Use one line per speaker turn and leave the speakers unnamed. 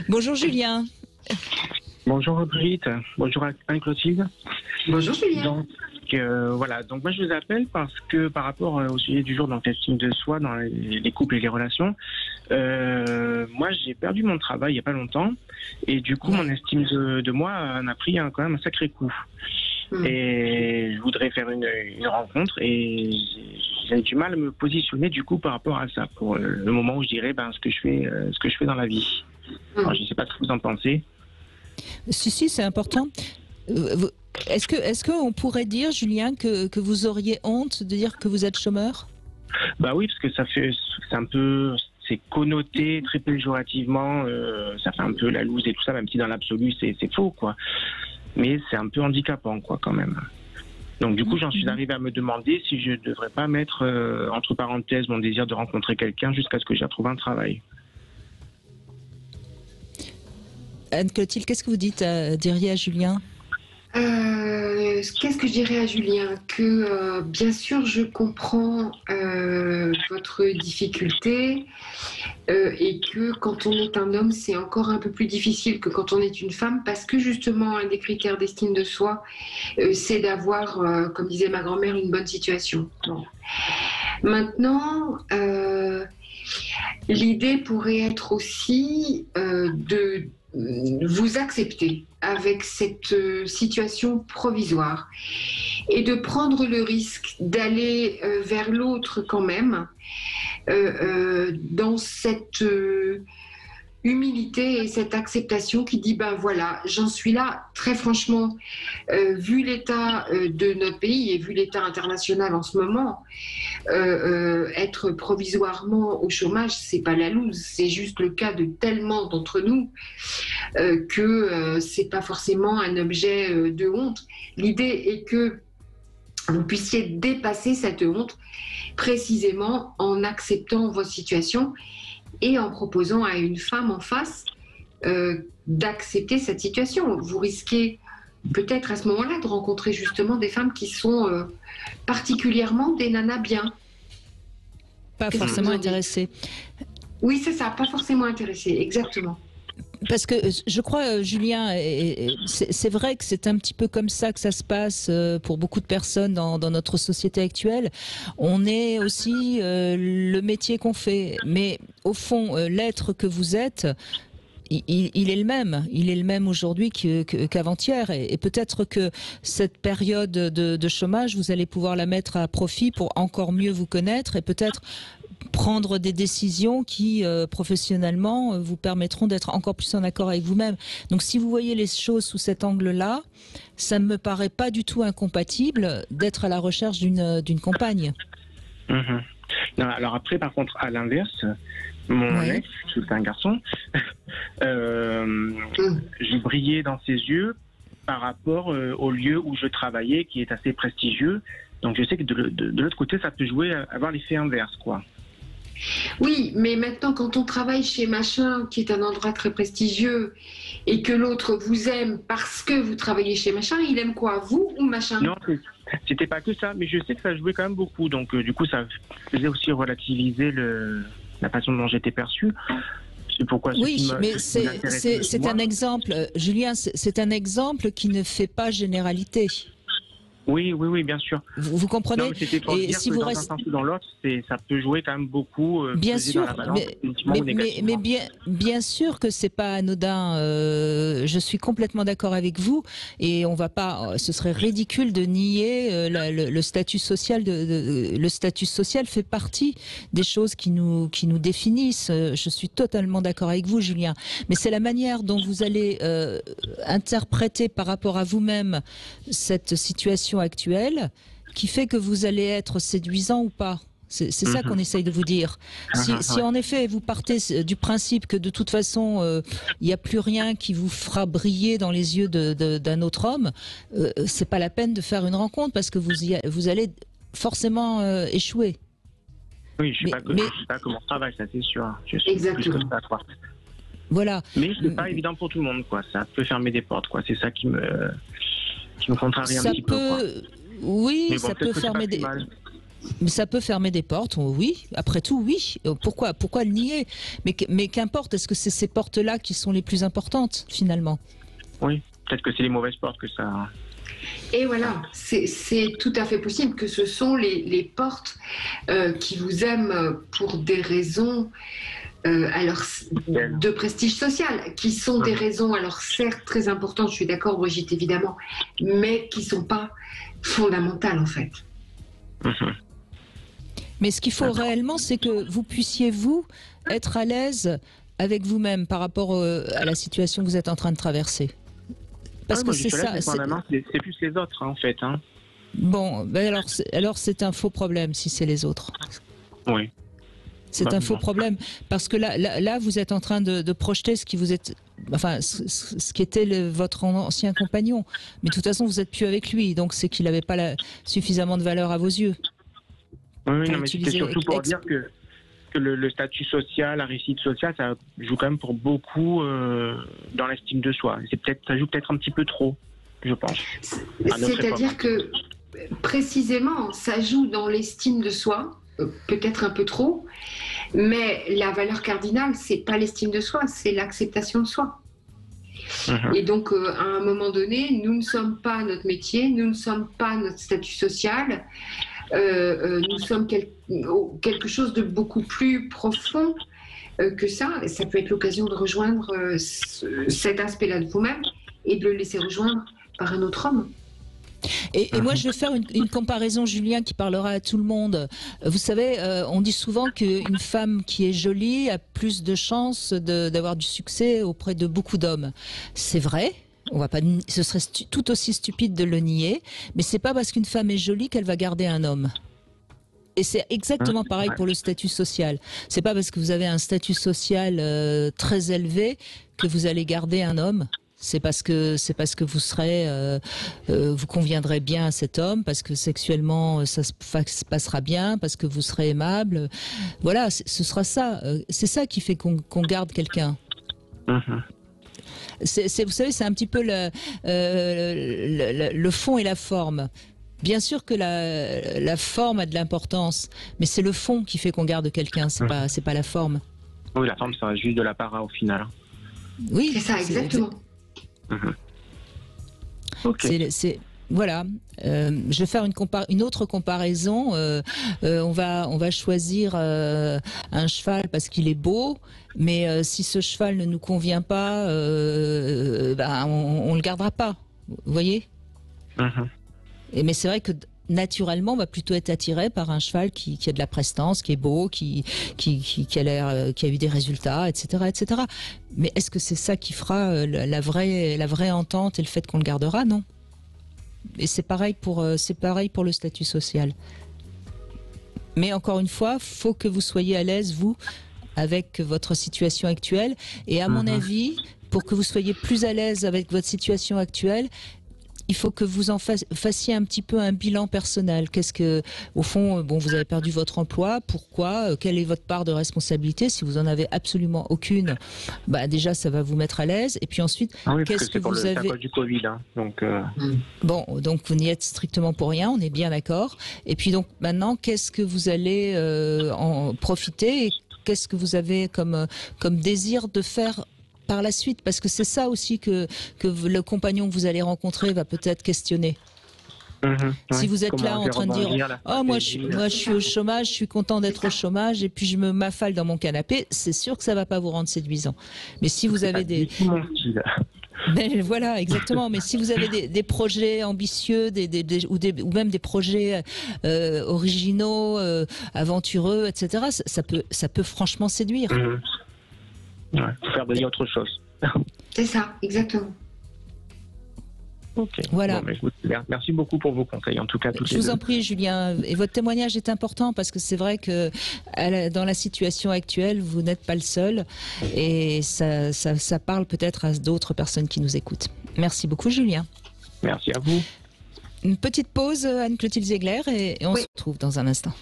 Bonjour Julien.
Bonjour Brigitte, bonjour Anne-Clotilde.
Bonjour Julien.
Donc voilà, donc moi je vous appelle parce que par rapport au sujet du jour dans l'estime de soi, dans les couples et les relations, moi j'ai perdu mon travail il n'y a pas longtemps et du coup mon estime de moi en a pris quand même un sacré coup. Et je voudrais faire une rencontre et j'ai du mal à me positionner du coup par rapport à ça pour le moment où je dirais ce que je fais dans la vie. Alors, je ne sais pas ce que vous en pensez.
Si, c'est important. Est-ce qu'on pourrait dire, Julien, que vous auriez honte de dire que vous êtes chômeur?
Bah oui, parce que c'est connoté très péjorativement, ça fait un peu la loose et tout ça, même si dans l'absolu c'est faux, quoi. Mais c'est un peu handicapant, quoi, quand même. Donc du coup, j'en suis arrivé à me demander si je ne devrais pas mettre entre parenthèses mon désir de rencontrer quelqu'un jusqu'à ce que j'ai retrouvé un travail.
Anne-Clotilde, qu'est-ce que vous diriez à Julien?
Qu'est-ce que je dirais à Julien? Que bien sûr, je comprends votre difficulté et que quand on est un homme, c'est encore un peu plus difficile que quand on est une femme parce que justement, un des critères d'estime de soi, c'est d'avoir, comme disait ma grand-mère, une bonne situation. Bon. Maintenant, l'idée pourrait être aussi de vous accepter avec cette situation provisoire et de prendre le risque d'aller vers l'autre quand même dans cette humilité et cette acceptation qui dit ben voilà, j'en suis là. Très franchement, vu l'état de notre pays et vu l'état international en ce moment, être provisoirement au chômage, c'est pas la loose, c'est juste le cas de tellement d'entre nous que c'est pas forcément un objet de honte. L'idée est que vous puissiez dépasser cette honte précisément en acceptant votre situation et en proposant à une femme en face d'accepter cette situation. Vous risquez peut-être à ce moment-là de rencontrer justement des femmes qui sont particulièrement des nanas bien.
Pas forcément intéressées.
Oui, c'est ça, pas forcément intéressées, exactement.
Parce que je crois, Julien, c'est vrai que c'est un petit peu comme ça que ça se passe pour beaucoup de personnes dans notre société actuelle. On est aussi le métier qu'on fait. Mais au fond, l'être que vous êtes, il est le même. Il est le même aujourd'hui qu'avant-hier. Et peut-être que cette période de chômage, vous allez pouvoir la mettre à profit pour encore mieux vous connaître et peut-être prendre des décisions qui, professionnellement, vous permettront d'être encore plus en accord avec vous-même. Donc, si vous voyez les choses sous cet angle-là, ça ne me paraît pas du tout incompatible d'être à la recherche d'une compagne.
Non, alors après, par contre, à l'inverse, mon ex, c'est un garçon, j'ai brillé dans ses yeux par rapport au lieu où je travaillais, qui est assez prestigieux. Donc, je sais que de l'autre côté, ça peut jouer à avoir l'effet inverse, quoi.
Oui, mais maintenant, quand on travaille chez Machin, qui est un endroit très prestigieux, et que l'autre vous aime parce que vous travaillez chez Machin, il aime quoi, vous ou Machin?
Non, c'était pas que ça, mais je sais que ça jouait quand même beaucoup. Donc, du coup, ça faisait aussi relativiser la façon dont j'étais perçu. C'est pourquoi.
Oui, mais c'est un exemple, Julien, c'est un exemple qui ne fait pas généralité.
Oui, bien sûr.
Vous comprenez?
Non, mais c'était pour dire que dans un sens ou dans l'autre, ça peut jouer quand même beaucoup.
Bien sûr, mais bien sûr que c'est pas anodin. Je suis complètement d'accord avec vous, et on va pas. Ce serait ridicule de nier le statut social. Le statut social fait partie des choses qui nous définissent. Je suis totalement d'accord avec vous, Julien. Mais c'est la manière dont vous allez interpréter par rapport à vous-même cette situation actuelle qui fait que vous allez être séduisant ou pas. C'est ça qu'on essaye de vous dire. Si en effet vous partez du principe que de toute façon il n'y a plus rien qui vous fera briller dans les yeux d'un autre homme, c'est pas la peine de faire une rencontre parce que vous allez forcément échouer.
Oui, je ne sais pas comment on travaille, ça c'est sûr. Je suis plus comme ça, quoi.
Voilà.
Mais c'est pas évident pour tout le monde, quoi. Ça peut fermer des portes, quoi. C'est ça qui me contrarie un petit peu, quoi.
Oui,
mais bon,
ça peut fermer des... Mais ça peut fermer des portes, oui. Après tout, oui. Pourquoi le nier? Mais qu'importe, est-ce que c'est ces portes-là qui sont les plus importantes, finalement?
Oui, peut-être que c'est les mauvaises portes que ça...
Et voilà, c'est tout à fait possible que ce sont les portes qui vous aiment pour des raisons alors, de prestige social, qui sont des raisons, alors certes très importantes, je suis d'accord Brigitte évidemment, mais qui ne sont pas fondamentales en fait.
Mais ce qu'il faut réellement, c'est que vous puissiez, vous, être à l'aise avec vous-même par rapport à la situation que vous êtes en train de traverser. Parce que c'est ça.
C'est plus les autres, en fait. Hein.
Bon, ben alors c'est un faux problème si c'est les autres.
Oui.
C'est un faux problème parce que là, vous êtes en train de projeter ce qui vous est, enfin, ce qui était votre ancien compagnon. Mais de toute façon, vous n'êtes plus avec lui, donc c'est qu'il n'avait pas suffisamment de valeur à vos yeux.
Oui, non, mais c'était surtout pour dire que le statut social, la réussite sociale, ça joue quand même pour beaucoup dans l'estime de soi. Ça joue peut-être un petit peu trop, je pense.
C'est-à-dire que précisément, ça joue dans l'estime de soi, peut-être un peu trop, mais la valeur cardinale, c'est pas l'estime de soi, c'est l'acceptation de soi. Et donc, à un moment donné, nous ne sommes pas notre métier, nous ne sommes pas notre statut social. Nous sommes quelque chose de beaucoup plus profond que ça. Et ça peut être l'occasion de rejoindre cet aspect-là de vous-même et de le laisser rejoindre par un autre homme.
Et moi, je vais faire une comparaison, Julien, qui parlera à tout le monde. Vous savez, on dit souvent qu'une femme qui est jolie a plus de chances d'avoir du succès auprès de beaucoup d'hommes. C'est vrai. On va pas, ce serait tout aussi stupide de le nier, mais c'est pas parce qu'une femme est jolie qu'elle va garder un homme. Et c'est exactement pareil pour le statut social. C'est pas parce que vous avez un statut social très élevé que vous allez garder un homme. C'est parce que vous serez, vous conviendrez bien à cet homme, parce que sexuellement ça se passera bien, parce que vous serez aimable. Voilà, ce sera ça. C'est ça qui fait qu'on garde quelqu'un. Vous savez, c'est un petit peu le fond et la forme. Bien sûr que la forme a de l'importance, mais c'est le fond qui fait qu'on garde quelqu'un, c'est pas la forme.
Oui, la forme, ça reste juste de l'apparat au final.
Oui,
c'est ça, exactement.
Okay.
Voilà, je vais faire une autre comparaison. On va choisir un cheval parce qu'il est beau, mais si ce cheval ne nous convient pas, on le gardera pas. Vous voyez? Mais c'est vrai que naturellement, on va plutôt être attiré par un cheval qui a de la prestance, qui est beau, qui a eu des résultats, etc., etc. Mais est-ce que c'est ça qui fera la vraie entente et le fait qu'on le gardera? Non. Et c'est pareil pour le statut social. Mais encore une fois, faut que vous soyez à l'aise, vous, avec votre situation actuelle. Et à mon avis, pour que vous soyez plus à l'aise avec votre situation actuelle, il faut que vous en fassiez un petit peu un bilan personnel. Qu'est-ce que, au fond, bon, vous avez perdu votre emploi, pourquoi, quelle est votre part de responsabilité? Si vous en avez absolument aucune, bah déjà ça va vous mettre à l'aise. Et puis ensuite, qu'est-ce que vous avez?
C'est à cause du Covid, hein. Donc.
Bon, donc vous n'y êtes strictement pour rien, on est bien d'accord. Et puis donc maintenant, qu'est-ce que vous allez en profiter et qu'est-ce que vous avez comme désir de faire par la suite, parce que c'est ça aussi que le compagnon que vous allez rencontrer va peut-être questionner. Si vous êtes là en train de dire « Oh, moi je suis au chômage, je suis content d'être au chomage et puis je m'affale dans mon canapé », c'est sûr que ça ne va pas vous rendre séduisant. Mais si vous avez des... voilà, exactement. Mais si vous avez des projets ambitieux ou même des projets originaux, aventureux, etc., ça peut franchement séduire.
Faut faire de autre chose.
C'est ça, exactement.
Ok.
Voilà.
Bon, écoute, merci beaucoup pour vos conseils, en tout cas.
Je vous en prie, Julien. Et votre témoignage est important parce que c'est vrai que dans la situation actuelle, vous n'êtes pas le seul et ça parle peut-être à d'autres personnes qui nous écoutent. Merci beaucoup, Julien.
Merci à vous.
Une petite pause, Anne-Clotilde Ziegler, et on se retrouve dans un instant.